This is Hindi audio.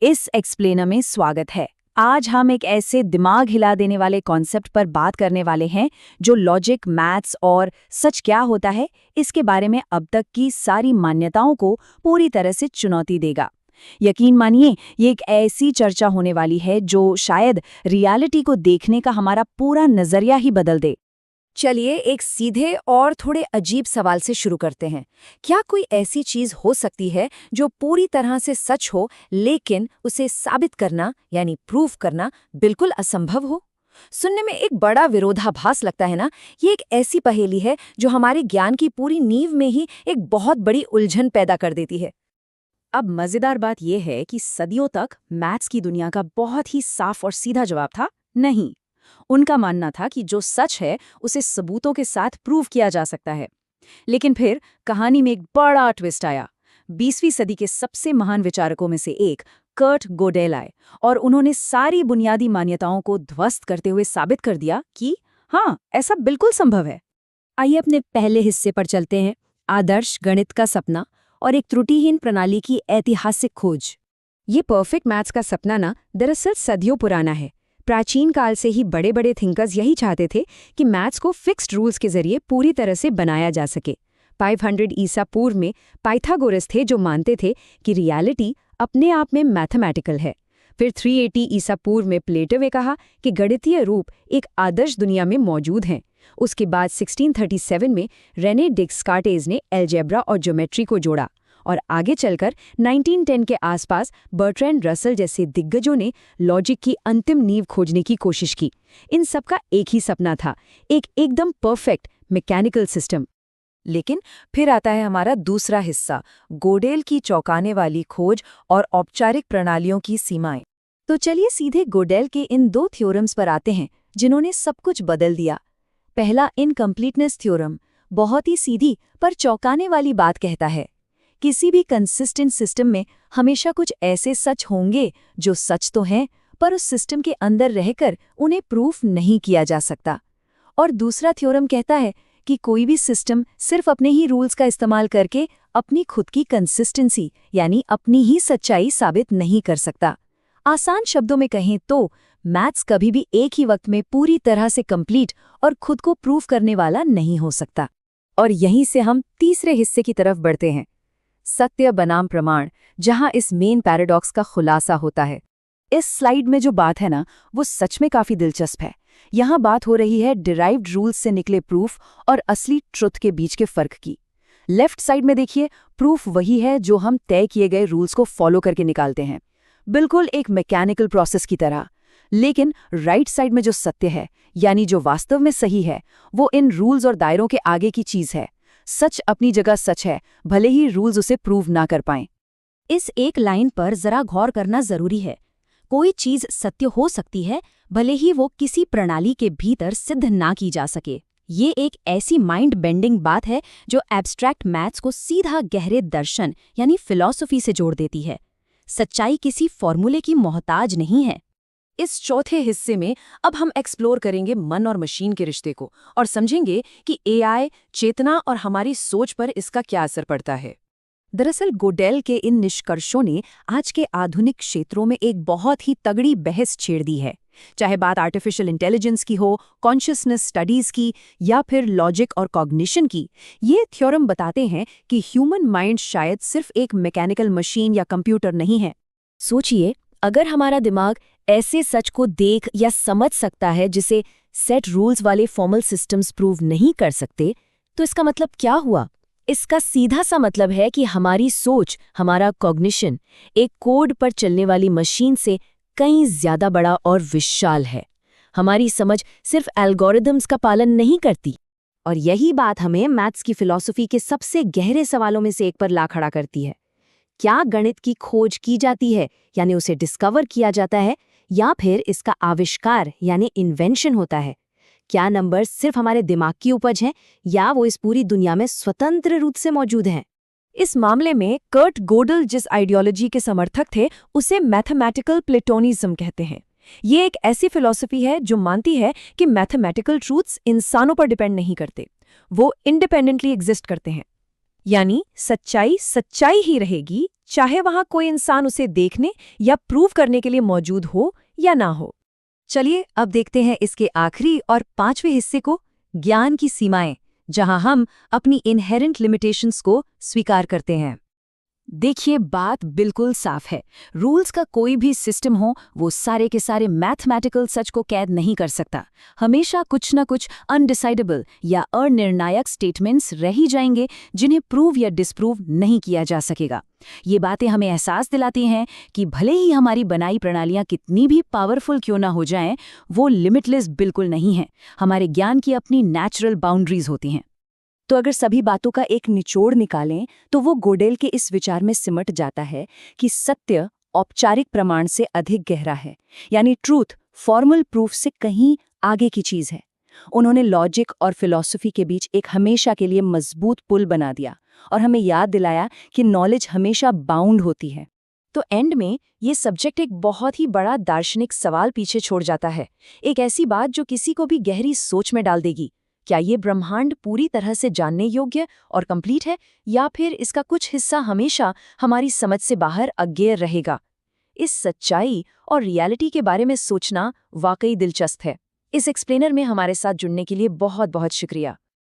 इस एक्सप्लेनर में स्वागत है। आज हम एक ऐसे दिमाग हिला देने वाले कॉन्सेप्ट पर बात करने वाले हैं जो लॉजिक, मैथ्स और सच क्या होता है इसके बारे में अब तक की सारी मान्यताओं को पूरी तरह से चुनौती देगा। यकीन मानिए, ये एक ऐसी चर्चा होने वाली है जो शायद रियलिटी को देखने का हमारा पूरा नजरिया ही बदल दे। चलिए एक सीधे और थोड़े अजीब सवाल से शुरू करते हैं। क्या कोई ऐसी चीज हो सकती है जो पूरी तरह से सच हो लेकिन उसे साबित करना यानी प्रूफ करना बिल्कुल असंभव हो? सुनने में एक बड़ा विरोधाभास लगता है ना। ये एक ऐसी पहेली है जो हमारे ज्ञान की पूरी नींव में ही एक बहुत बड़ी उलझन पैदा कर देती है। अब मजेदार बात यह है कि सदियों तक मैथ्स की दुनिया का बहुत ही साफ और सीधा जवाब था नहीं। उनका मानना था कि जो सच है उसे सबूतों के साथ प्रूव किया जा सकता है। लेकिन फिर कहानी में एक बड़ा ट्विस्ट आया। 20वीं सदी के सबसे महान विचारकों में से एक कर्ट गोडेल आए और उन्होंने सारी बुनियादी मान्यताओं को ध्वस्त करते हुए साबित कर दिया कि हाँ, ऐसा बिल्कुल संभव है। आइए अपने पहले हिस्से पर चलते हैं, आदर्श गणित का सपना और एक त्रुटिहीन प्रणाली की ऐतिहासिक खोज। ये परफेक्ट मैथ्स का सपना ना दरअसल सदियों पुराना है। प्राचीन काल से ही बड़े बड़े थिंकर्स यही चाहते थे कि मैथ्स को फिक्स्ड रूल्स के जरिए पूरी तरह से बनाया जा सके। 500 ईसा पूर्व में पाइथागोरस थे जो मानते थे कि रियलिटी अपने आप में मैथमेटिकल है। फिर 380 ईसा पूर्व में प्लेटो ने कहा कि गणितीय रूप एक आदर्श दुनिया में मौजूद हैं। उसके बाद 1637 में रेने डेस्कार्टेस ने अलजेब्रा और ज्योमेट्री को जोड़ा और आगे चलकर 1910 के आसपास बर्ट्रैंड रसल जैसे दिग्गजों ने लॉजिक की अंतिम नींव खोजने की कोशिश की। इन सबका एक ही सपना था, एक एकदम परफेक्ट मैकेनिकल सिस्टम। लेकिन फिर आता है हमारा दूसरा हिस्सा, गोडेल की चौंकाने वाली खोज और औपचारिक प्रणालियों की सीमाएं। तो चलिए सीधे गोडेल के इन दो थ्योरम्स पर आते हैं जिन्होंने सब कुछ बदल दिया। पहला इनकम्प्लीटनेस थ्योरम बहुत ही सीधी पर चौंकाने वाली बात कहता है, किसी भी कंसिस्टेंट सिस्टम में हमेशा कुछ ऐसे सच होंगे जो सच तो हैं पर उस सिस्टम के अंदर रहकर उन्हें प्रूफ नहीं किया जा सकता। और दूसरा थ्योरम कहता है कि कोई भी सिस्टम सिर्फ अपने ही रूल्स का इस्तेमाल करके अपनी खुद की कंसिस्टेंसी यानी अपनी ही सच्चाई साबित नहीं कर सकता। आसान शब्दों में कहें तो मैथ्स कभी भी एक ही वक्त में पूरी तरह से कंप्लीट और खुद को प्रूफ करने वाला नहीं हो सकता। और यहीं से हम तीसरे हिस्से की तरफ बढ़ते हैं, सत्य बनाम प्रमाण, जहां इस मेन पैराडॉक्स का खुलासा होता है। इस स्लाइड में जो बात है ना, वो सच में काफी दिलचस्प है। यहां बात हो रही है डिराइव्ड रूल्स से निकले प्रूफ और असली ट्रुथ के बीच के फर्क की। लेफ्ट साइड में देखिए, प्रूफ वही है जो हम तय किए गए रूल्स को फॉलो करके निकालते हैं, बिल्कुल एक मैकेनिकल प्रोसेस की तरह। लेकिन राइट साइड में जो सत्य है, यानी जो वास्तव में सही है, वो इन रूल्स और दायरों के आगे की चीज है। सच अपनी जगह सच है, भले ही रूल्स उसे प्रूव ना कर पाएं। इस एक लाइन पर जरा गौर करना जरूरी है। कोई चीज सत्य हो सकती है भले ही वो किसी प्रणाली के भीतर सिद्ध ना की जा सके। ये एक ऐसी माइंड बेंडिंग बात है जो एब्स्ट्रैक्ट मैथ्स को सीधा गहरे दर्शन यानी फिलॉसफी से जोड़ देती है। सच्चाई किसी फॉर्मूले की मोहताज नहीं है। इस चौथे हिस्से में अब हम एक्सप्लोर करेंगे मन और मशीन के रिश्ते को और समझेंगे कि एआई, चेतना और हमारी सोच पर इसका क्या असर पड़ता है। दरअसल गोडेल के इन निष्कर्षों ने आज के आधुनिक क्षेत्रों में एक बहुत ही तगड़ी बहस छेड़ दी है। चाहे बात आर्टिफिशियल इंटेलिजेंस की हो, कॉन्शियसनेस स्टडीज की या फिर लॉजिक और कॉग्निशन की, ये थ्योरम बताते हैं कि ह्यूमन माइंड शायद सिर्फ एक मैकेनिकल मशीन या कंप्यूटर नहीं है। सोचिए, अगर हमारा दिमाग ऐसे सच को देख या समझ सकता है जिसे सेट रूल्स वाले फॉर्मल सिस्टम्स प्रूव नहीं कर सकते, तो इसका मतलब क्या हुआ? इसका सीधा सा मतलब है कि हमारी सोच, हमारा कॉग्निशन एक कोड पर चलने वाली मशीन से कहीं ज्यादा बड़ा और विशाल है। हमारी समझ सिर्फ एल्गोरिदम्स का पालन नहीं करती। और यही बात हमें मैथ्स की फिलॉसफी के सबसे गहरे सवालों में से एक पर ला खड़ा करती है। क्या गणित की खोज की जाती है यानी उसे डिस्कवर किया जाता है, या फिर इसका आविष्कार यानी इन्वेंशन होता है? क्या नंबर सिर्फ हमारे दिमाग की उपज हैं या वो इस पूरी दुनिया में स्वतंत्र रूप से मौजूद हैं? इस मामले में कर्ट गोडेल जिस आइडियोलॉजी के समर्थक थे उसे मैथमेटिकल प्लेटोनिज्म कहते हैं। ये एक ऐसी फिलॉसफी है जो मानती है कि मैथमेटिकल ट्रूथ्स इंसानों पर डिपेंड नहीं करते, वो इंडिपेंडेंटली एग्जिस्ट करते हैं। यानी सच्चाई सच्चाई ही रहेगी, चाहे वहां कोई इंसान उसे देखने या प्रूव करने के लिए मौजूद हो या ना हो। चलिए अब देखते हैं इसके आखिरी और पांचवें हिस्से को, ज्ञान की सीमाएं, जहां हम अपनी इनहेरेंट लिमिटेशंस को स्वीकार करते हैं। देखिए बात बिल्कुल साफ है, रूल्स का कोई भी सिस्टम हो वो सारे के सारे मैथमेटिकल सच को कैद नहीं कर सकता। हमेशा कुछ ना कुछ अनडिसाइडेबल या अनिर्णायक स्टेटमेंट्स रह ही जाएंगे जिन्हें प्रूव या डिसप्रूव नहीं किया जा सकेगा। ये बातें हमें एहसास दिलाती हैं कि भले ही हमारी बनाई प्रणालियां कितनी भी पावरफुल क्यों ना हो जाएं, वो लिमिटलेस बिल्कुल नहीं हैं। हमारे ज्ञान की अपनी नेचुरल बाउंड्रीज होती हैं। तो अगर सभी बातों का एक निचोड़ निकालें तो वो गोडेल के इस विचार में सिमट जाता है कि सत्य औपचारिक प्रमाण से अधिक गहरा है, यानी ट्रूथ फॉर्मल प्रूफ से कहीं आगे की चीज है। उन्होंने लॉजिक और फिलॉसफी के बीच एक हमेशा के लिए मजबूत पुल बना दिया और हमें याद दिलाया कि नॉलेज हमेशा बाउंड होती है। तो एंड में ये सब्जेक्ट एक बहुत ही बड़ा दार्शनिक सवाल पीछे छोड़ जाता है, एक ऐसी बात जो किसी को भी गहरी सोच में डाल देगी। क्या ये ब्रह्मांड पूरी तरह से जानने योग्य और कंप्लीट है, या फिर इसका कुछ हिस्सा हमेशा हमारी समझ से बाहर अज्ञेय रहेगा? इस सच्चाई और रियलिटी के बारे में सोचना वाकई दिलचस्प है। इस एक्सप्लेनर में हमारे साथ जुड़ने के लिए बहुत बहुत शुक्रिया।